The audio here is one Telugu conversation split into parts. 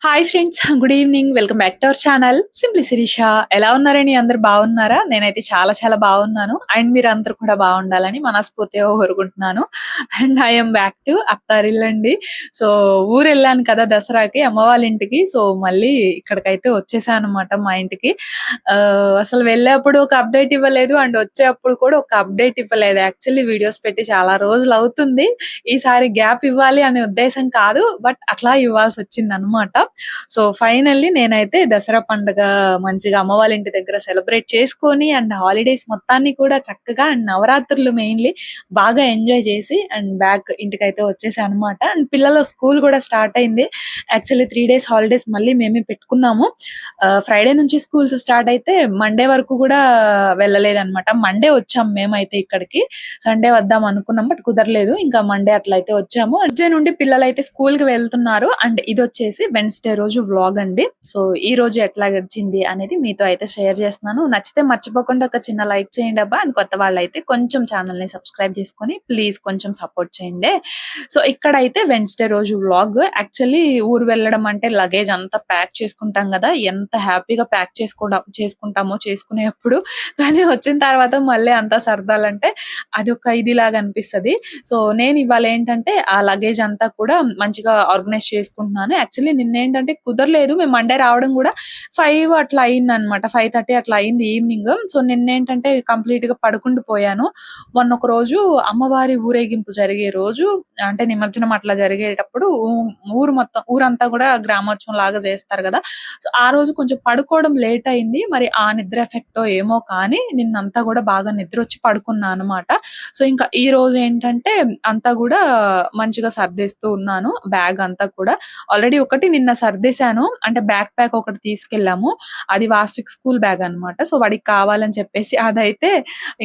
Hi friends. Good evening. Welcome back to our channel simply Shirisha. ఎలా ఉన్నారండి? అందరూ బాగున్నారా? నేనైతే చాలా చాలా బాగున్నాను. అండ్ మీరందరూ కూడా బాగుండాలని మనస్ఫూర్తిగా కోరుకుంటున్నాను. And I am back to అత్తారిల్లండి. సో ఊరెళ్ళాను కదా దసరాకి అమ్మ వాళ్ళ ఇంటికి. సో మళ్ళీ ఇక్కడికైతే వచ్చేసానన్నమాట మా ఇంటికి. అసలు వెళ్ళేప్పుడు ఒక అప్డేట్ ఇవ్వలేదు. అండ్ వచ్చేప్పుడు కూడా ఒక అప్డేట్ ఇవ్వలేదు. యాక్చువల్లీ వీడియోస్ పెట్టి చాలా రోజులు అవుతుంది. ఈసారి గ్యాప్ ఇవ్వాలి అనే ఉద్దేశం కాదు. బట్ అట్లా ఇవ్వాల్సి వచ్చిందన్నమాట. సో ఫైనల్లీ నేనైతే దసరా పండుగ మంచిగా అమ్మ వాళ్ళ ఇంటి దగ్గర సెలబ్రేట్ చేసుకొని అండ్ హాలిడేస్ మొత్తాన్ని కూడా చక్కగా అండ్ నవరాత్రులు మెయిన్లీ బాగా ఎంజాయ్ చేసి అండ్ బ్యాక్ ఇంటికైతే వచ్చేసాను అనమాట. అండ్ పిల్లల స్కూల్ కూడా స్టార్ట్ అయింది. యాక్చువల్లీ 3 days హాలిడేస్ మళ్ళీ మేమే పెట్టుకున్నాము. ఫ్రైడే నుంచి స్కూల్స్ స్టార్ట్ అయితే మండే వరకు కూడా వెళ్ళలేదన్నమాట. మండే వచ్చాం మేమైతే ఇక్కడికి. సండే వద్దాం అనుకున్నాం బట్ కుదరలేదు. ఇంకా మండే అట్లా అయితే వచ్చాము. వెన్స్డే నుండి పిల్లలు అయితే స్కూల్ కి వెళ్తున్నారు. అండ్ ఇది వచ్చేసి వెన్స్డే రోజు వ్లాగ్ అండి. సో ఈ రోజు ఎట్లా గడిచింది అనేది మీతో అయితే షేర్ చేస్తున్నాను. నచ్చితే మర్చిపోకుండా ఒక చిన్న లైక్ చేయండి అబ్బా. అండ్ కొత్త వాళ్ళైతే కొంచెం ఛానల్ ని సబ్స్క్రైబ్ చేసుకొని ప్లీజ్ కొంచెం సపోర్ట్ చేయండి. సో ఇక్కడైతే వెన్స్డే రోజు వ్లాగ్. యాక్చువల్లీ ఊరు వెళ్ళడం అంటే లగేజ్ అంతా ప్యాక్ చేసుకుంటాం కదా, ఎంత హ్యాపీగా ప్యాక్ చేసుకుంటామో చేసుకునేప్పుడు. కానీ వచ్చిన తర్వాత మళ్ళీ అంతా సర్దాలంటే అది ఒక ఇదిలాగా అనిపిస్తది. సో నేను ఇవాళ ఏంటంటే ఆ లగేజ్ అంతా కూడా మంచిగా ఆర్గనైజ్ చేసుకుంటున్నాను. యాక్చువల్లీ నిన్నేంటంటే కుదరలేదు. మేము మండే రావడం కూడా 5 అట్లా అయిందనమాట. 5:30 అట్లా అయింది ఈవినింగ్. సో నిన్నేంటంటే కంప్లీట్ గా పడుకుంటూ పోయాను. మొన్న ఒక రోజు అమ్మవారి ఊరేగింపు జరిగే రోజు, అంటే నిమజ్జనం అట్లా జరిగేటప్పుడు ఊరంతా కూడా గ్రామోత్సవం లాగా చేస్తారు కదా. సో ఆ రోజు కొంచెం పడుకోవడం లేట్ అయింది. మరి ఆ నిద్ర ఎఫెక్టో ఏమో కానీ నిన్నంతా కూడా బాగా నిద్ర వచ్చి పడుకున్నా అనమాట. సో ఇంకా ఈ రోజు ఏంటంటే అంతా కూడా మంచిగా సర్దేస్తూ ఉన్నాను. బ్యాగ్ అంతా కూడా ఆల్రెడీ ఒకటి నిన్న సర్దేశాను. అంటే బ్యాక్ ప్యాక్ ఒకటి తీసుకెళ్ళాము. అది వాస్విక్ స్కూల్ బ్యాగ్ అన్నమాట. సో వాడికి కావాలని చెప్పేసి అదైతే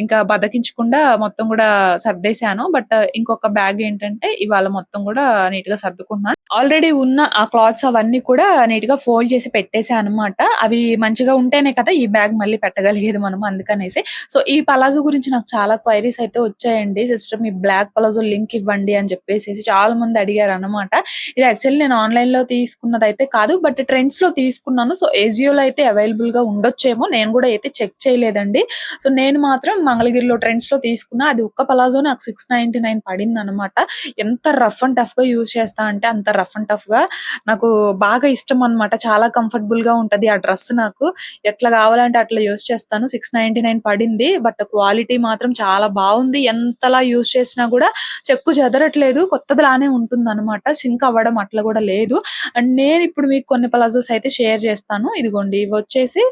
ఇంకా బద్దకించకుండా మొత్తం కూడా సర్దేశాను. బట్ ఇంకొక బ్యాగ్ ఏంటంటే ఇవాళ మొత్తం కూడా నీట్ గా సర్దుకుంటున్నాను. ఆల్రెడీ ఉన్న ఆ క్లాత్స్ అవన్నీ కూడా నీట్ గా ఫోల్డ్ చేసి పెట్టేసా అనమాట. అవి మంచిగా ఉంటేనే కదా ఈ బ్యాగ్ మళ్ళీ పెట్టగలిగేది మనం, అందుకనేసి. సో ఈ పలాజో గురించి నాకు చాలా క్వైరీస్ అయితే వచ్చాయండి. సిస్టర్ మీ బ్లాక్ పలాజో లింక్ ఇవ్వండి అని చెప్పేసి చాలా మంది అడిగారు అనమాట. ఇది యాక్చువల్లీ నేను ఆన్లైన్ లో తీసుకున్నది అయితే కాదు, బట్ ట్రెండ్స్ లో తీసుకున్నాను. సో ఏజియోలో అయితే అవైలబుల్ గా ఉండొచ్చేమో, నేను కూడా అయితే చెక్ చేయలేదండి. సో నేను మాత్రం మంగళగిరిలో ట్రెండ్స్ లో తీసుకున్నా. అది ఒక్క పలాజో నాకు 699 పడింది అనమాట. ఎంత రఫ్ అండ్ టఫ్ గా యూజ్ చేస్తా అంటే అంత రఫ్ అండ్ టఫ్ గా నాకు బాగా ఇష్టం అన్నమాట. చాలా కంఫర్టబుల్ గా ఉంటది ఆ డ్రెస్. నాకు ఎట్లా కావాలంటే అట్లా యూజ్ చేస్తాను. 699 పడింది. బట్ క్వాలిటీ మాత్రం చాలా బాగుంది. ఎంతలా యూజ్ చేసినా కూడా చెక్కు చెదరట్లేదు, కొత్తదిలానే ఉంటుంది అనమాట. సింక్ అవ్వడం అట్లా కూడా లేదు. అండ్ నేను ఇప్పుడు మీకు కొన్ని పలాజోస్ అయితే షేర్ చేస్తాను. ఇదిగోండి, ఇవి వచ్చేసి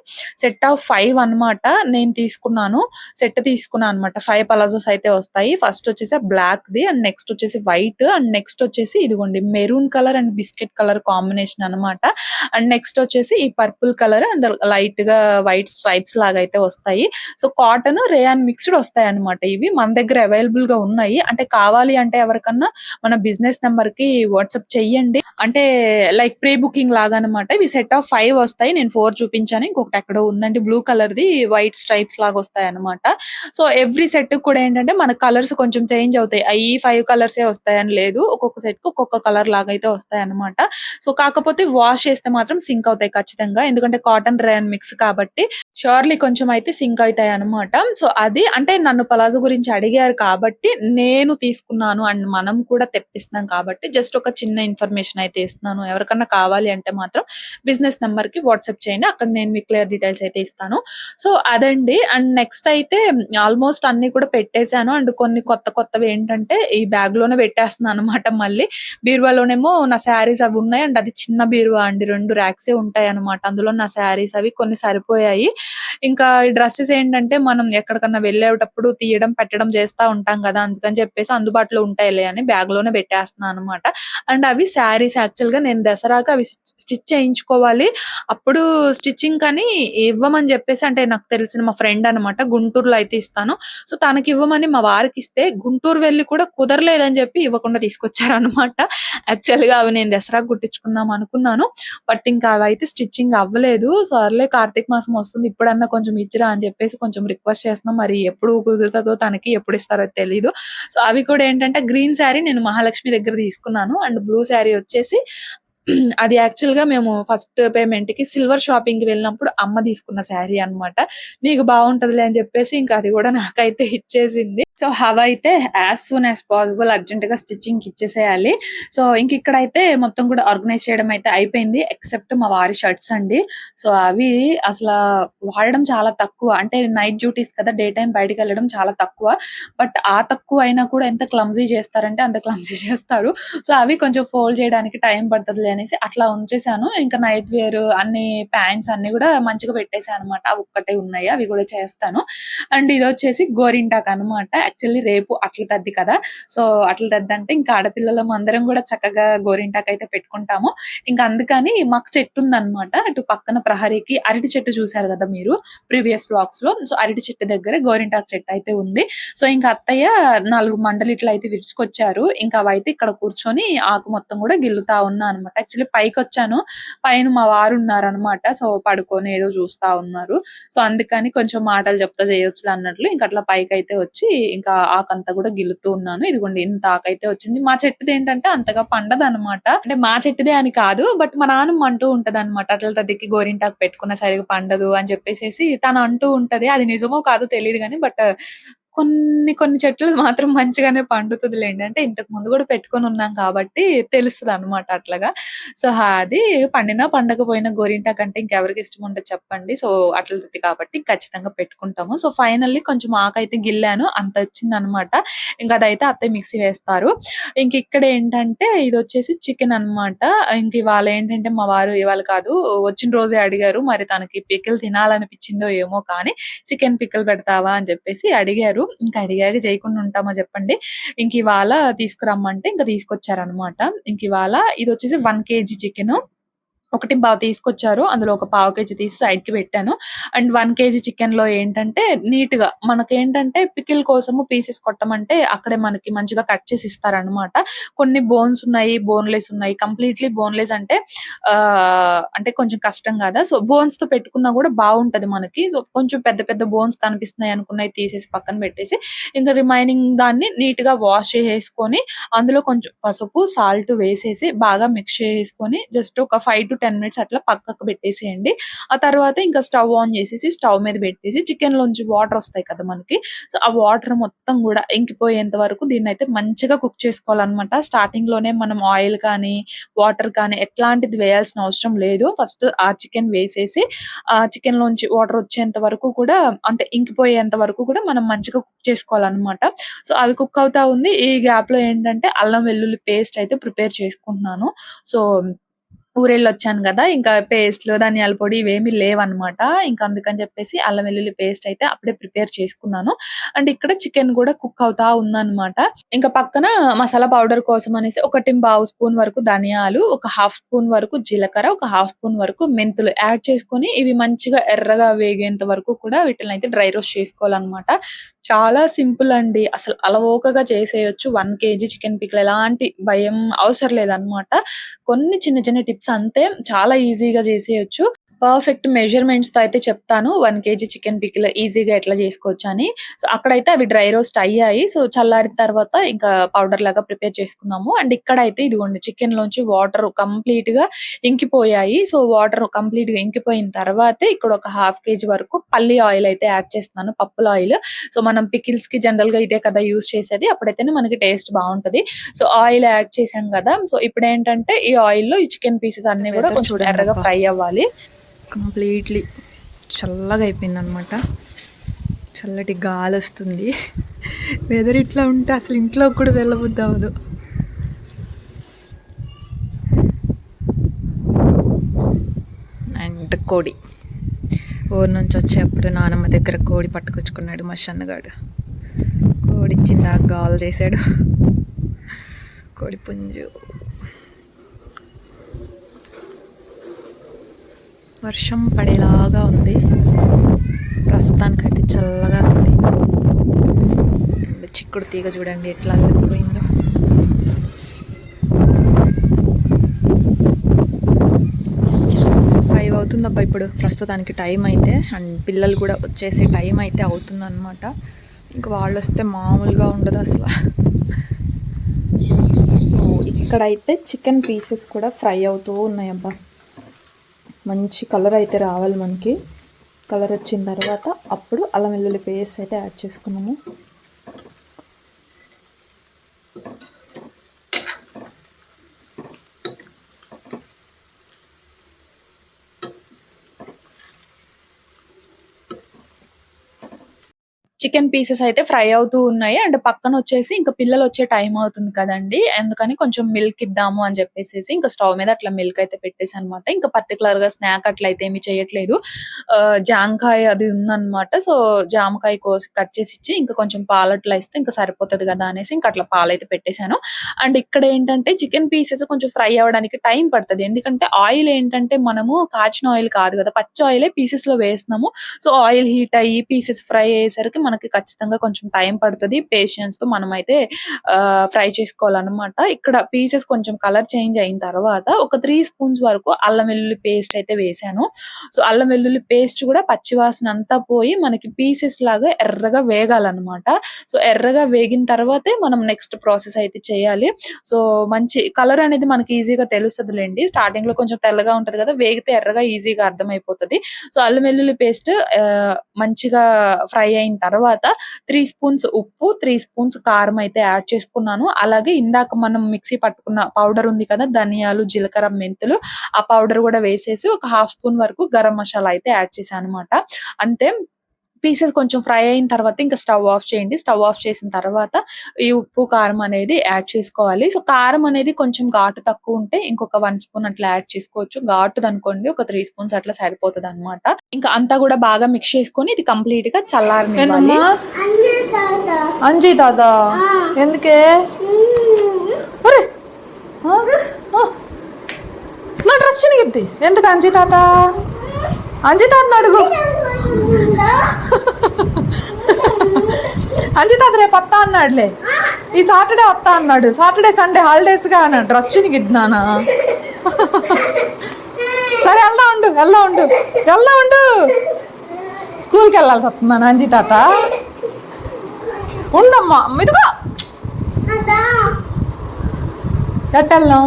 సెట్ ఆఫ్ 5 అన్నమాట. నేను తీసుకున్నాను, సెట్ తీసుకున్నాను అనమాట. 5 పలాజోస్ అయితే వస్తాయి. ఫస్ట్ వచ్చేసి బ్లాక్ ది, అండ్ నెక్స్ట్ వచ్చేసి వైట్, అండ్ నెక్స్ట్ వచ్చేసి ఇదిగోండి maroon colour and biscuit colour combination అన్నమాట. అండ్ నెక్స్ట్ వచ్చేసి ఈ పర్పుల్ కలర్ అండ్ లైట్ గా వైట్ స్ట్రైప్స్ లాగా అయితే వస్తాయి. సో కాటన్ రేయాన్ మిక్స్డ్ వస్తాయి అన్నమాట. ఇవి మన దగ్గర అవైలబుల్ గా ఉన్నాయి. అంటే కావాలి అంటే ఎవరికన్నా మన బిజినెస్ నెంబర్ కి వాట్సాప్ చెయ్యండి. అంటే లైక్ ప్రీ బుకింగ్ లాగా అనమాట. ఇవి సెట్ ఆఫ్ 5 వస్తాయి. నేను 4 చూపించాను, ఇంకొకటి ఎక్కడో ఉందండి blue colour the, white stripes లాగా వస్తాయి అనమాట. సో ఎవ్రీ సెట్ కూడా ఏంటంటే మన కలర్స్ కొంచెం చేంజ్ అవుతాయి. ఈ 5 కలర్సే వస్తాయని లేదు, ఒక్కొక్క సెట్ కు ఒక్కొక్క కలర్ లాగా అయితే వస్తాయి అనమాట. సో కాకపోతే వాష్ చేస్తే మాత్రం సింక్ అవుతాయి ఖచ్చితంగా. ఎందుకంటే కాటన్ రేయన్ మిక్స్ కాబట్టి షూర్లీ కొంచెం అయితే సింక్ అవుతాయి అనమాట. సో అది అంటే నన్ను పలాజో గురించి అడిగారు కాబట్టి నేను తీసుకున్నాను. అండ్ మనం కూడా తెప్పిస్తున్నాం కాబట్టి జస్ట్ ఒక చిన్న ఇన్ఫర్మేషన్ అయితే ఇస్తున్నాను. ఎవరికన్నా కావాలి అంటే మాత్రం బిజినెస్ నెంబర్ కి వాట్సాప్ చేయండి. అక్కడ నేను మీకు క్లియర్ డీటెయిల్స్ అయితే ఇస్తాను. సో అదండి. అండ్ నెక్స్ట్ అయితే ఆల్మోస్ట్ అన్ని కూడా పెట్టేశాను. అండ్ కొన్ని కొత్త కొత్తవి ఏంటంటే ఈ బ్యాగ్ లోనే పెట్టేస్తున్నాను అనమాట. మళ్ళీ బీరువాలోనేమో నా శారీస్ అవి ఉన్నాయి. అండ్ అది చిన్న బీరువా అండి, 2 ర్యాక్సే ఉంటాయి అనమాట. అందులో నా శారీస్ అవి కొన్ని సరిపోయాయి. ఇంకా ఈ డ్రెస్సెస్ ఏంటంటే మనం ఎక్కడికన్నా వెళ్ళేటప్పుడు తీయడం పెట్టడం చేస్తా ఉంటాం కదా, అందుకని చెప్పేసి అందుబాటులో ఉంటాయిలే అని బ్యాగ్ లోనే పెట్టేస్తున్నాను అనమాట. అండ్ అవి శారీస్ యాక్చువల్ గా నేను దసరాకి అవి స్టిచ్ చేయించుకోవాలి. అప్పుడు స్టిచ్చింగ్ కని ఇవ్వమని చెప్పేసి, అంటే నాకు తెలిసిన మా ఫ్రెండ్ అనమాట, గుంటూరులో అయితే ఇస్తాను. సో తనకి ఇవ్వమని మా వారికి ఇస్తే గుంటూరు వెళ్ళి కూడా కుదరలేదని చెప్పి ఇవ్వకుండా తీసుకొచ్చారనమాట. యాక్చువల్ గా అవి నేను దసరాకు కుట్టించుకుందాం అనుకున్నాను. బట్ ఇంకా అవైతే స్టిచ్చింగ్ అవ్వలేదు. సో అర్లే కార్తీక మాసం వస్తుంది, ఇప్పుడన్నా కొంచెం ఇచ్చిరా అని చెప్పేసి కొంచెం రిక్వెస్ట్ చేస్తున్నాం. మరి ఎప్పుడు కుదురుతుందో తనకి, ఎప్పుడు ఇస్తారో తెలీదు. సో అవి కూడా ఏంటంటే గ్రీన్ శారీ నేను మహాలక్ష్మి దగ్గర తీసుకున్నాను. అండ్ బ్లూ శారీ వచ్చేసి అది యాక్చువల్‌గా మేము ఫస్ట్ పేమెంట్‌కి సిల్వర్ షాపింగ్‌కి వెళ్ళినప్పుడు అమ్మ తీసుకున్న శారీ అన్నమాట. నీకు బావుంటదిలే అని చెప్పేసి ఇంకా అది కూడా నాకైతే ఇచ్చేసింది. సో, అవైతే యాస్ సూన్ యాస్ పాసిబుల్ అర్జెంట్‌గా స్టిచ్చింగ్‌కి ఇచ్చేసేయాలి. సో, ఇక్కడైతే మొత్తం కూడా ఆర్గనైజ్ చేయడం అయితే అయిపోయింది. ఎక్సెప్ట్ మా వారి షర్ట్స్ అండి. సో, అవి అసలా వాడడం చాలా తక్కువ. అంటే నైట్ డ్యూటీస్ కదా! డే టైమ్ బయటికెళ్ళడం చాలా తక్కువ. బట్ ఆ తక్కువ అయినా కూడా ఎంత క్లమ్జీ చేస్తారంటే అంత క్లమ్జీ చేస్తారు. సో, అవి కొంచెం ఫోల్డ్ చేయడానికి టైం పడతదిలే అనేసి అట్లా ఉంచేసాను. ఇంకా నైట్ వేర్ అన్ని ప్యాంట్స్ అన్నీ గూడా మంచిగా పెట్టేసానన్నమాట. అవి ఒక్కటే ఉన్నాయి. అవి గూడా చేస్తాను. అండ్ ఇదొచ్చేసి గోరింటాకు అన్నమాట. యాక్చువల్లీ రేపు అట్ల తద్ది కదా! సో, అట్ల తద్ది అంటే ఇంకా ఆడపిల్లలం అందరం గూడా చక్కగా గోరింటాకైతే పెట్టుకుంటాము. ఇంక అందుకని మాకు చెట్టుందన్నమాట. అటు పక్కన ప్రహరీకి అరటి చెట్టు చూసారు గదా మీరు ప్రీవియస్ వ్లాగ్స్‌లో. సో, అరటి చెట్టు దగ్గర గోరింటాకు చెట్టు అయితే ఉంది. సో, ఇంక అత్తయ్య 4 మండలు ఇట్లా అయితే విరుచుకొచ్చారు. ఇంకా అవైతే ఇక్కడ కూర్చొని ఆకు మొత్తం గూడా గిల్లుతా ఉన్నా అన్నమాట. యాక్చువల్లీ పైకొచ్చాను. పైన మా వారున్నారన్నమాట. సో, పడుకొని ఏదో చూస్తా ఉన్నారు. సో, అందుకని కొంచెం మాటలు చెప్తా చేయొచ్చులే అన్నట్లు ఇంక అట్లా పైకైతే వచ్చి ఇంకా ఆకంతా కూడా గిల్లుతూ ఉన్నాను. ఇదిగోండి ఇంత ఆకైతే వచ్చింది. మా చెట్టుదేంటంటే అంతగా పండదనమాట. అంటే మా చెట్టుదే అని కాదు. బట్ మా నాన్నమ్మ అంటూ ఉంటదనమాట. అట్ల తద్దికి గోరింటాకు పెట్టుకున్న సరిగ్గా పండదు అని చెప్పేసేసి తను అంటూ ఉంటది. అది నిజమో కాదో తెలీదు గానీ బట్ కొన్ని చెట్లు మాత్రం మంచిగానే పండుతదిలెండి. అంటే ఇంతకు ముందు గూడా పెట్టుకొనున్నాం కాబట్టి తెలుస్తదనమాట అట్లాగా. సో, అది పండినా, పండకపోయినా గోరింటాకంటే ఇంకెవరికి ఇష్టం ఉండదు చెప్పండి. సో, అట్ల తద్ది కాబట్టి ఖచ్చితంగా పెట్టుకుంటాము. సో, ఫైనల్లీ కొంచెం ఆకైతే గిల్లాను. అంతొచ్చిందనమాట. ఇంక అదైతే అత్తయ్య మిక్సీ వేస్తారు. ఇంకిక్కడేంటంటే ఇదొచ్చేసి చికెన్ అనమాట. ఇవాళ ఏంటంటే మా వారు ఇవాళ కాదు వచ్చిన రోజే అడిగారు. మరి తనకి పికిల్ తినాలనిపించిందో ఏమో కానీ చికెన్ పికిల్ పెడతావా అని చెప్పేసి అడిగారు. ఇంక అడిగాక చేయకుండా ఉంటామా చెప్పండి. ఇంకివాళ తీసుకురమ్మంటే ఇంక తీసుకొచ్చారనమాట. ఇంకివాళ ఇదొచ్చేసి 1 కేజీ చికెను. 1.25 తీసుకొచ్చారు. అందులో ఒక పావు కేజీ తీసి సైడ్‌కి పెట్టాను. అండ్ 1 కేజీ చికెన్‌లో ఏంటంటే నీట్‌గా మనకేంటంటే పికిల్ కోసము పీసెస్ కొట్టమంటే అక్కడే మనకి మంచిగా కట్ చేసి ఇస్తారనమాట. కొన్ని బోన్స్ ఉన్నాయి, బోన్‌లెస్ ఉన్నాయి. కంప్లీట్‌లీ బోన్‌లెస్ అంటే అంటే కొంచెం కష్టం గదా! సో, బోన్స్‌తో పెట్టుకున్నా గూడా బావుంటది మనకి. సో, కొంచెం పెద్ద పెద్ద బోన్స్ కనిపిస్తున్నాయి అనుకున్నయి తీసేసి పక్కన పెట్టేసి, ఇంకా రిమైనింగ్ దాన్ని నీట్‌గా వాష్ చేసేసుకొని అందులో కొంచెం పసుపు, సాల్ట్ వేసేసి బాగా మిక్స్ చేసేసుకొని జస్ట్ ఒక 5-10 మినిట్స్ అట్లా పక్కకు పెట్టేసేయండి. ఆ తర్వాత ఇంకా స్టవ్ ఆన్ చేసేసి స్టవ్ మీద పెట్టేసి చికెన్‌లోంచి వాటర్ ఒస్తాయి కదా మనకి. సో, ఆ వాటర్ మొత్తం గూడా ఇంకిపోయేంత వరకు దీన్నైతే మంచిగా కుక్ చేసుకోవాలనమాట. స్టార్టింగ్‌లోనే మనం ఆయిల్ కానీ, వాటర్ కానీ ఎట్లాంటిది వేయాల్సిన అవసరం లేదు. ఫస్ట్ ఆ చికెన్ వేసేసి ఆ చికెన్‌లోంచి వాటర్ వచ్చేంత వరకు కూడా అంటే ఇంకిపోయేంత వరకు కూడా మనం మంచిగా కుక్ చేసుకోవాలనమాట. సో, అవి కుక్ అవుతా ఉంది. ఈ గ్యాప్‌లో ఏంటంటే అల్లం వెల్లుల్లి పేస్ట్ అయితే ప్రిపేర్ చేసుకుంటున్నాను. సో, ఊరెళ్ళొచ్చాను గదా! ఇంకా పేస్ట్‌లు, ధనియాల పొడి ఇవేమీ లేవన్నమాట. ఇంక అందుకని చెప్పేసి అల్లం వెల్లుల్లి పేస్ట్ అయితే అప్పుడే ప్రిపేర్ చేసుకున్నాను. అండ్ ఇక్కడ చికెన్ గూడా కుక్ అవుతా ఉందన్నమాట. ఇంకా పక్కన మసాలా పౌడర్ కోసం అనేసి 1.25 స్పూన్ వరకు ధనియాలు, ఒక హాఫ్ స్పూన్ వరకు జీలకర్ర, ఒక హాఫ్ స్పూన్ వరకు మెంతులు యాడ్ చేసుకొని ఇవి మంచిగా ఎర్రగా వేగేంత వరకు కూడా వీటినైతే డ్రై రోస్ట్ చేసుకోవాలన్నమాట. చాలా సింపుల్ అండి. అసలు అలవోకగా చేసేయొచ్చు. 1 కేజీ చికెన్ పికిల్ ఎలాంటి భయం అవసరం లేదన్నమాట. కొన్ని చిన్న చిన్న టిప్స్ అంతే. చాలా ఈజీగా చేసేయొచ్చు. పర్ఫెక్ట్ మెజర్‌మెంట్స్‌తో అయితే చెప్తాను. 1 కేజీ చికెన్ పికిల్ ఈజీగా ఎట్లా చేసుకోవచ్చని. సో, అక్కడైతే అవి డ్రై రోస్ట్ అయ్యాయి. సో, చల్లారిన తర్వాత ఇంకా పౌడర్ లాగా ప్రిపేర్ చేసుకున్నాము. అండ్ ఇక్కడైతే ఇదిగోండి చికెన్‌లోంచి వాటర్ కంప్లీట్‌గా ఇంకిపోయాయి. సో, వాటర్ కంప్లీట్‌గా ఇంకిపోయిన తర్వాతే ఇక్కడ ఒక హాఫ్ కేజీ వరకు పల్లి ఆయిల్ అయితే యాడ్ చేస్తున్నాను. పప్పుల ఆయిల్. సో, మనం పికిల్స్‌కి జనరల్‌గా ఇదే కదా యూజ్ చేసేది. అప్పుడైతేనే మనకి టేస్ట్ బావుంటది. సో, ఆయిల్ యాడ్ చేశాం గదా! సో, ఇప్పుడేంటంటే ఈ ఆయిల్‌లో ఈ చికెన్ పీసెస్ అన్నీ గూడా కొంచెం ఎర్రగా ఫ్రై అవ్వాలి. కంప్లీట్లీ చల్లగా అయిపోయిందనమాట. చల్లటి గాలి వస్తుంది. వెదర్ ఇట్లా ఉంటే అసలు ఇంట్లో కూడా వెళ్ళబుద్ధి అవ్వదు. అండ్ కోడి ఊరు నుంచి వచ్చేప్పుడు నానమ్మ దగ్గర కోడి పట్టుకొచ్చుకున్నాడు మా షన్నగాడు. కోడి ఇచ్చిందా గాలు చేశాడు. కోడి పుంజు. వర్షం పడేలాగా ఉంది. ప్రస్తుతానికైతే చల్లగా ఉంది. చిక్కుడు తీగ చూడండి ఎట్లా అల్లుకుపోయిందో. ఫైవ్ అవుతుందబ్బా ఇప్పుడు ప్రస్తుతానికి టైం అయితే. అండ్ పిల్లలు కూడా వచ్చేసే టైం అయితే అవుతుందన్నమాట. ఇంకా వాళ్ళు వస్తే మామూలుగా ఉండదు అసలు. ఇక్కడైతే చికెన్ పీసెస్ కూడా ఫ్రై అవుతూ ఉన్నాయి అబ్బా. మంచి కలర్ అయితే రావాలి మనకి. కలర్ వచ్చిన తర్వాత అప్పుడు అల్లం వెల్లుల్లి పేస్ట్ అయితే యాడ్ చేసుకున్నాము. చికెన్ పీసెస్ అయితే ఫ్రై అవుతూ ఉన్నాయి. అండ్ పక్కన వచ్చేసి ఇంకా పిల్లలు వచ్చే టైం అవుతుంది కదండి, అందుకని కొంచెం మిల్క్ ఇద్దాము అని చెప్పేసి ఇంకా స్టవ్ మీద అట్లా మిల్క్ అయితే పెట్టేసి అనమాట. ఇంకా పర్టికులర్ గా స్నాక్ అట్లా అయితే ఏమి చేయట్లేదు. జామకాయ అది ఉందన్నమాట. సో జామకాయ కోసి కట్ చేసి ఇచ్చి ఇంకా కొంచెం పాలు అట్లా ఇస్తే ఇంకా సరిపోతుంది కదా అనేసి ఇంకా అట్లా పాలు అయితే పెట్టేశాను. అండ్ ఇక్కడ ఏంటంటే చికెన్ పీసెస్ కొంచెం ఫ్రై అవ్వడానికి టైం పడుతుంది. ఎందుకంటే ఆయిల్ ఏంటంటే మనము కాచిన ఆయిల్ కాదు కదా, పచ్చి ఆయిలే పీసెస్ లో వేస్తున్నాము. సో ఆయిల్ హీట్ అయ్యి పీసెస్ ఫ్రై అయ్యేసరికి మనకి ఖచ్చితంగా కొంచెం టైం పడుతుంది. పేషెన్స్ తో మనం అయితే ఫ్రై చేసుకోవాలన్నమాట. ఇక్కడ పీసెస్ కొంచెం కలర్ చేంజ్ అయిన తర్వాత ఒక 3 స్పూన్స్ వరకు అల్లం వెల్లుల్లి పేస్ట్ అయితే వేసాను. సో అల్లం వెల్లుల్లి పేస్ట్ కూడా పచ్చివాసన అంతా పోయి మనకి పీసెస్ లాగా ఎర్రగా వేగాలన్నమాట. సో ఎర్రగా వేగిన తర్వాతే మనం నెక్స్ట్ ప్రాసెస్ అయితే చేయాలి. సో మంచి కలర్ అనేది మనకి ఈజీగా తెలుస్తుందిలేండి. స్టార్టింగ్ లో కొంచెం తెల్లగా ఉంటది కదా, వేగితే ఎర్రగా ఈజీగా అర్థమైపోతుంది. సో అల్లం వెల్లుల్లి పేస్ట్ మంచిగా ఫ్రై అయిన తర్వాత 3 స్పూన్స్ ఉప్పు, 3 స్పూన్స్ కారం అయితే యాడ్ చేసుకున్నాను. అలాగే ఇందాక మనం మిక్సీ పట్టుకున్న పౌడర్ ఉంది కదా, ధనియాలు, జీలకర్ర, మెంతులు, ఆ పౌడర్ కూడా వేసేసి ఒక 1/2 స్పూన్ వరకు గరం మసాలా అయితే యాడ్ చేశాను అనమాట. అంతే. పీసెస్ కొంచెం ఫ్రై అయిన తర్వాత ఇంకా స్టవ్ ఆఫ్ చేయండి. స్టవ్ ఆఫ్ చేసిన తర్వాత ఈ ఉప్పు కారం అనేది యాడ్ చేసుకోవాలి. సో కారం అనేది కొంచెం ఘాటు తక్కువ ఉంటే ఇంకొక 1 స్పూన్ అట్లా యాడ్ చేసుకోవచ్చు. ఘాటుది అనుకోండి ఒక 3 స్పూన్స్ అట్లా సరిపోతుంది అనమాట. ఇంకా అంతా కూడా బాగా మిక్స్ చేసుకొని ఇది కంప్లీట్ గా చల్లారనివ్వాలి. అంజీ దాదా ఎందుకే నా డ్రెస్ చినిగిద్ది ఎందుకు? అంజీ తాత అడుగు. అంజీ తాత రేపు వస్తా అన్నాడులే, ఈ సాటర్డే వస్తా అన్నాడు. సాటర్డే సండే హాలిడేస్ గా అన్నాడు. డ్రెస్ చినిగిద్దానా? సరే వెళ్దా ఉండు. స్కూల్కి వెళ్ళాల్సి వస్తున్నాను అంజీ తాత. ఉండమ్మా ఇదిగో ఎట్టెళ్ళాం.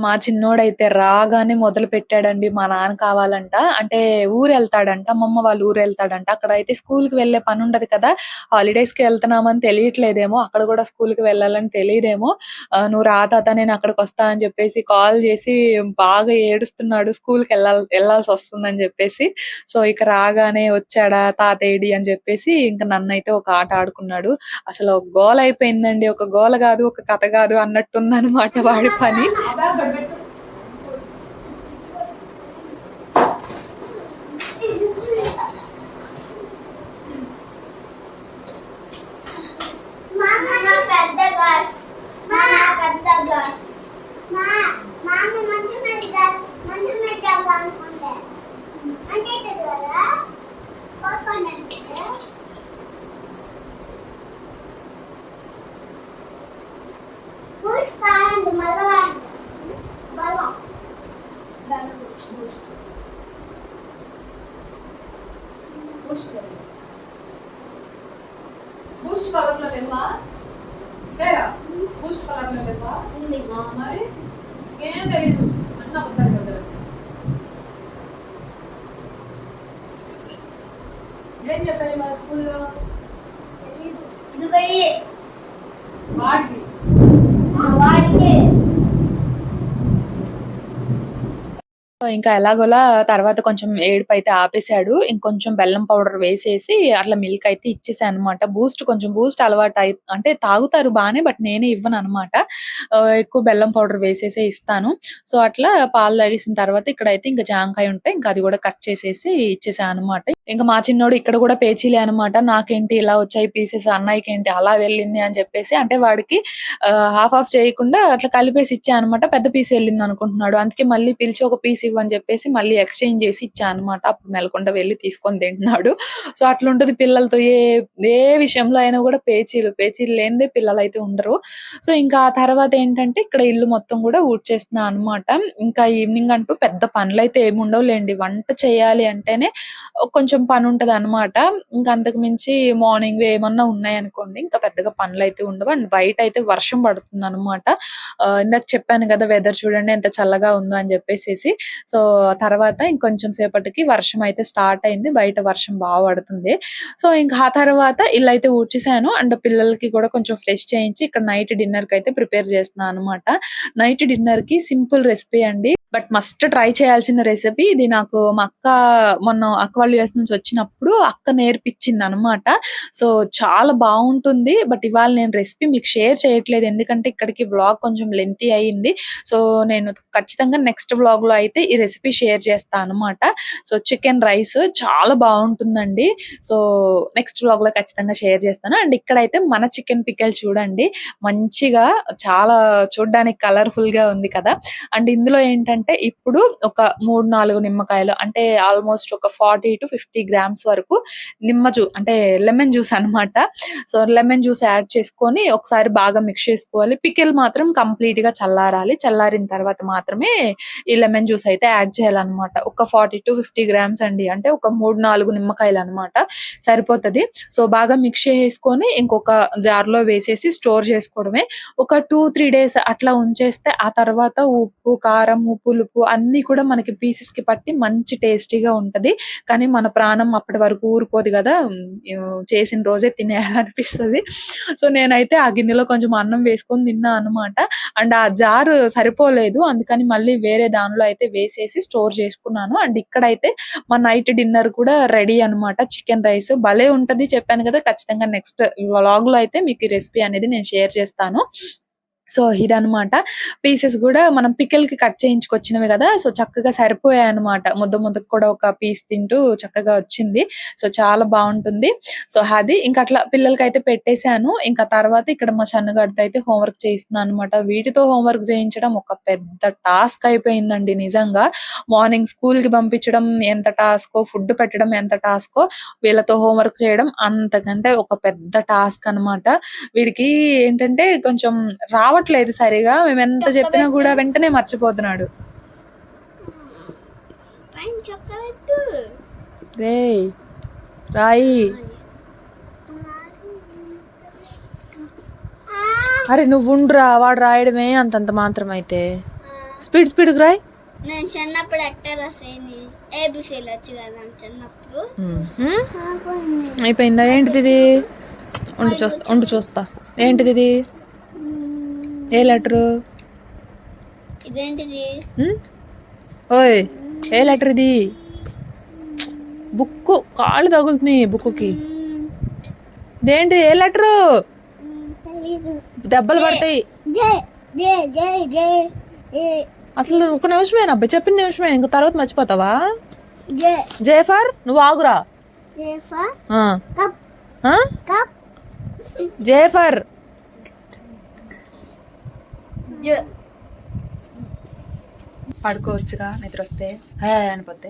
మా చిన్నోడైతే రాగానే మొదలు పెట్టాడండి. మా నాన్న కావాలంట, అంటే ఊరు వెళ్తాడంట, అమ్మమ్మ వాళ్ళు ఊరు వెళ్తాడంట. అక్కడ అయితే స్కూల్ కి వెళ్లే పని ఉండదు కదా, హాలిడేస్ కి వెళ్తున్నామని తెలియట్లేదేమో, అక్కడ కూడా స్కూల్ కి వెళ్ళాలని తెలియదేమో. నువ్వు రా తాత నేను అక్కడికి వస్తా అని చెప్పేసి కాల్ చేసి బాగా ఏడుస్తున్నాడు. స్కూల్ కి వెళ్ళాల్సి వస్తుందని చెప్పేసి. సో ఇక రాగానే వచ్చాడా తాతేడి అని చెప్పేసి ఇంకా నన్నైతే ఒక ఆట ఆడుకున్నాడు. అసలు ఒక గోల అయిపోయిందండి. ఒక గోల కాదు, ఒక కథ కాదు అన్నట్టుందన్నమాట వాడి పని. బూస్ట్ కలర్ లో లేవా? బూస్ట్ కలర్ లో లేవా? మరి ఏం తెలియదు అన్న అవుతారు కదా. ఏం చెప్పాలి మా స్కూల్లో? వాడికి ఇంకా ఎలాగోలా తర్వాత కొంచెం ఏడుపు అయితే ఆపేశాడు. ఇంకొంచెం బెల్లం పౌడర్ వేసేసి అట్లా మిల్క్ అయితే ఇచ్చేసాను అనమాట. కొంచెం బూస్ట్ అలవాటు అంటే తాగుతారు బానే, బట్ నేనే ఇవ్వను అనమాట. ఎక్కువ బెల్లం పౌడర్ వేసేసే ఇస్తాను. సో అట్లా పాలు తాగేసిన తర్వాత ఇక్కడైతే ఇంకా జామకాయ ఉంటే ఇంకా అది కూడా కట్ చేసేసి ఇచ్చేసాను అనమాట. ఇంకా మా చిన్నోడు ఇక్కడ కూడా పేచీలే అనమాట. నాకేంటి ఇలా వచ్చాయి పీసెస్, అన్నయ్యకి ఏంటి అలా వెళ్ళింది అని చెప్పేసి, అంటే వాడికి హాఫ్ చేయకుండా అట్లా కలిపేసి ఇచ్చా అనమాట. పెద్ద పీస్ వెళ్ళింది అనుకుంటున్నాడు. అందుకే మళ్ళీ పిలిచి ఒక పీస్ ఇవ్వని చెప్పేసి మళ్ళీ ఎక్స్చేంజ్ చేసి ఇచ్చా అనమాట. అప్పుడు మెలకుండా వెళ్ళి తీసుకొని తింటున్నాడు. సో అట్లుంటది పిల్లలతో. ఏ విషయంలో అయినా కూడా పేచీలు లేనిదే పిల్లలైతే ఉండరు. సో ఇంకా ఆ తర్వాత ఏంటంటే ఇక్కడ ఇల్లు మొత్తం కూడా ఊడ్చేస్తున్నా అనమాట. ఇంకా ఈవినింగ్ అంటూ పెద్ద పనులైతే ఏమి ఉండవులేండి. వంట చేయాలి అంటేనే కొంచెం పని ఉంటదనమాట. ఇంకా అంతకు మించి మార్నింగ్ ఏమన్నా ఉన్నాయనుకోండి ఇంకా పెద్దగా పనులైతే ఉండవు. అండ్ బయట అయితే వర్షం పడుతుందనమాట. ఇందాక చెప్పాను కదా వెదర్ చూడండి ఎంత చల్లగా ఉందో అని చెప్పేసేసి. సో తర్వాత ఇంకొంచెం సేపటికి వర్షం అయితే స్టార్ట్ అయింది. బయట వర్షం బాగా పడుతుంది. సో ఇంకా ఆ తర్వాత ఇల్లైతే ఊడ్చేసాను. అండ్ పిల్లలకి కూడా కొంచెం ఫ్రెష్ చేయించి ఇక్కడ నైట్ డిన్నర్ కి అయితే ప్రిపేర్ చేస్తున్నాను అనమాట. నైట్ డిన్నర్ కి సింపుల్ రెసిపీ అండి. బట్ మస్ట్ ట్రై చేయాల్సిన రెసిపీ ఇది. నాకు మా అక్క మొన్న అక్క వాళ్ళ యూఎస్ నుంచి వచ్చినప్పుడు అక్క నేర్పించింది అనమాట. సో చాలా బాగుంటుంది. బట్ ఇవాళ నేను రెసిపీ మీకు షేర్ చేయట్లేదు ఎందుకంటే ఇక్కడికి వ్లాగ్ కొంచెం లెంతీ అయ్యింది. సో నేను ఖచ్చితంగా నెక్స్ట్ వ్లాగ్ లో అయితే ఈ రెసిపీ షేర్ చేస్తాను అనమాట. సో చికెన్ రైస్ చాలా బాగుంటుందండి. సో నెక్స్ట్ వ్లాగ్ లో ఖచ్చితంగా షేర్ చేస్తాను. అండ్ ఇక్కడైతే మన చికెన్ పిక్కల్ చూడండి మంచిగా చాలా చూడడానికి కలర్ఫుల్ గా ఉంది కదా. అండ్ ఇందులో ఏంటంటే ఇప్పుడు ఒక 3-4 నిమ్మకాయలు అంటే ఆల్మోస్ట్ ఒక 40 to 50 grams వరకు అంటే లెమన్ జ్యూస్ అన్నమాట. సో లెమన్ జ్యూస్ యాడ్ చేసుకొని ఒకసారి బాగా మిక్స్ చేసుకోవాలి. పికిల్ మాత్రం కంప్లీట్ గా చల్లారాలి. చల్లారిన తర్వాత మాత్రమే ఈ లెమన్ జ్యూస్ అయితే యాడ్ చేయాలన్నమాట. ఒక 40 to 50 grams అండి. అంటే ఒక 3-4 నిమ్మకాయలు అన్నమాట సరిపోతది. సో బాగా మిక్స్ చేసుకొని ఇంకొక జార్ లో వేసేసి స్టోర్ చేసుకోవడమే. ఒక 2-3 days అట్లా ఉంచేస్తే ఆ తర్వాత ఉప్పు, కారం, పులుపు అన్ని కూడా మనకి పీసెస్ కి పట్టి మంచి టేస్టీగా ఉంటది. కానీ మన ప్రాణం అప్పటి వరకు ఊరుకోదు కదా. చేసిన రోజే తినేయాలనిపిస్తది. సో నేనైతే ఆ గిన్నెలో కొంచెం అన్నం వేసుకొని తిన్నా అనమాట. అండ్ ఆ జారు సరిపోలేదు. అందుకని మళ్ళీ వేరే దానిలో అయితే వేసేసి స్టోర్ చేసుకున్నాను. అండ్ ఇక్కడైతే మా నైట్ డిన్నర్ కూడా రెడీ అన్నమాట. చికెన్ రైస్ భలే ఉంటది చెప్పాను కదా. ఖచ్చితంగా నెక్స్ట్ వ్లాగ్ లో అయితే మీకు ఈ రెసిపీ అనేది నేను షేర్ చేస్తాను. సో ఇదనమాట. పీసెస్ కూడా మనం పికిల్ కి కట్ చేయించుకొచ్చినవి కదా. సో చక్కగా సరిపోయాయి అనమాట. ముద్దకు కూడా ఒక పీస్ తింటూ చక్కగా వచ్చింది. సో చాలా బాగుంటుంది. సో అది ఇంకా అట్లా పిల్లలకైతే పెట్టేశాను. ఇంకా తర్వాత ఇక్కడ మా సన్నగాడితో అయితే హోంవర్క్ చేయిస్తున్నాను అనమాట. వీటితో హోంవర్క్ చేయించడం ఒక పెద్ద టాస్క్ అయిపోయిందండి నిజంగా. మార్నింగ్ స్కూల్ కి పంపించడం ఎంత టాస్కో, ఫుడ్ పెట్టడం ఎంత టాస్కో, వీళ్ళతో హోంవర్క్ చేయడం అంతకంటే ఒక పెద్ద టాస్క్ అన్నమాట. వీడికి ఏంటంటే కొంచెం రావట్లేదు సరిగా. మేము ఎంత చెప్పినా కూడా వెంటనే మర్చిపోతున్నాడు. రేయ్ రాయి. అరే నువ్వు ఉండురా, వాడు రాయడమే అంతంత మాత్రం అయితే. స్పీడ్ రాయ్. నేను చిన్నప్పుడు ఎక్కడ రాసేది ఏబిసిలు వచ్చు కదా చిన్నప్పుడు. అయిపోయిందా? ఏంటిది ఇది? ఉండు చూస్తా. ఏంటిది ఇది? ఏ లెటరు? ఇదేంటిది? ఓయ్ ఏ లెటర్ ఇది? బుక్ కాళ్ళు తగులుతున్నాయి బుక్కి. ఇదేంటి? ఏ లెటరు? దెబ్బలు పడతాయి అసలు. ఒక నిమిషమేనా అబ్బాయి చెప్పిన నిమిషమే, ఇంక తర్వాత మర్చిపోతావా? జేఫర్ నువ్వు ఆగురా. జేఫర్ పడుకోవచ్చుగా నిద్ర వస్తే అనిపోతే.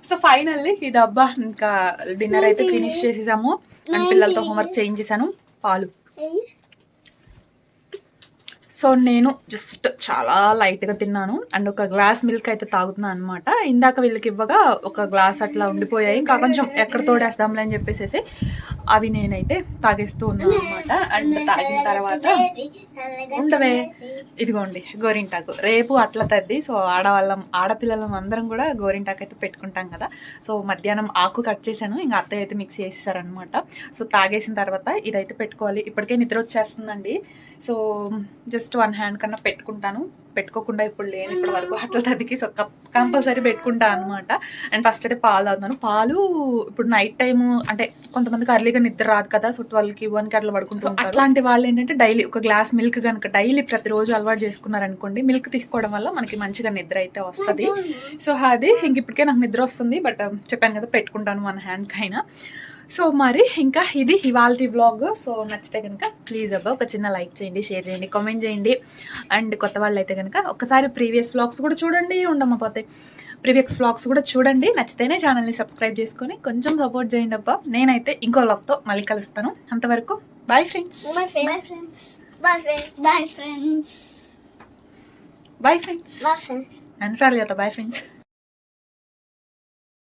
సో ఫైనల్లీ ఇది అబ్బా ఇంకా డిన్నర్ అయితే ఫినిష్ చేసేసాము. అండ్ పిల్లలతో హోంవర్క్ చేయించేసాను. పాలు. సో నేను జస్ట్ చాలా లైట్గా తిన్నాను. అండ్ ఒక గ్లాస్ మిల్క్ అయితే తాగుతున్నాను అనమాట. ఇందాక వీళ్ళకి ఇవ్వగా ఒక గ్లాస్ అట్లా ఉండిపోయాయి. ఇంకా కొంచెం ఎక్కడ తోడేస్తాంలే అని చెప్పేసి అవి నేనైతే తాగేస్తూ ఉన్నాను అనమాట. అండ్ తాగిన తర్వాత ఉండవే ఇదిగోండి గోరింటాకు. రేపు అట్లా తద్ది. సో ఆడపిల్లలం అందరం కూడా గోరింటాకు అయితే పెట్టుకుంటాం కదా. సో మధ్యాహ్నం ఆకు కట్ చేశాను. ఇంకా అత్తయ్య అయితే మిక్స్ చేసేసారనమాట. సో తాగేసిన తర్వాత ఇదైతే పెట్టుకోవాలి. ఇప్పటికే నిద్ర వచ్చేస్తుందండి. సో జస్ట్ 1 hand కన్నా పెట్టుకోకుండా ఇప్పుడు లేని ఇప్పటి వరకు అట్లా తదికి. సో కంపల్సరీ పెట్టుకుంటాను అనమాట. అండ్ ఫస్ట్ అయితే పాలు తాగుతాను. పాలు ఇప్పుడు నైట్ టైం అంటే కొంతమందికి అర్లీగా నిద్ర రాదు కదా. సో 12కి 1కి అట్లా పడుకుంటారు. అట్లాంటి వాళ్ళు ఏంటంటే డైలీ ఒక గ్లాస్ మిల్క్ కనుక డైలీ ప్రతిరోజు అలవాటు చేసుకున్నారనుకోండి, మిల్క్ తీసుకోవడం వల్ల మనకి మంచిగా నిద్ర అయితే వస్తుంది. సో అది ఇంక ఇప్పటికే నాకు నిద్ర వస్తుంది. బట్ చెప్పాను కదా పెట్టుకుంటాను 1 hand కైనా. సో మరి ఇంకా ఇది ఇవాల్టి వ్లాగ్. సో నచ్చితే కనుక ప్లీజ్ అబ్బా ఒక చిన్న లైక్ చేయండి, షేర్ చేయండి, కామెంట్ చేయండి. అండ్ కొత్త వాళ్ళు అయితే కనుక ఒకసారి ప్రీవియస్ వ్లాగ్స్ కూడా చూడండి, ఉండకపోతే ప్రీవియస్ వ్లాగ్స్ కూడా చూడండి. నచ్చితేనే ఛానల్ని సబ్స్క్రైబ్ చేసుకొని కొంచెం సపోర్ట్ చేయండి అబ్బా. నేనైతే ఇంకో వ్లాగ్తో మళ్ళీ కలుస్తాను. అంతవరకు bye friends. Bye friends. Bye friends. Bye friends. Bye friends Bye friends. అన్నిసార్లు కదా బాయ్ ఫ్రెండ్స్.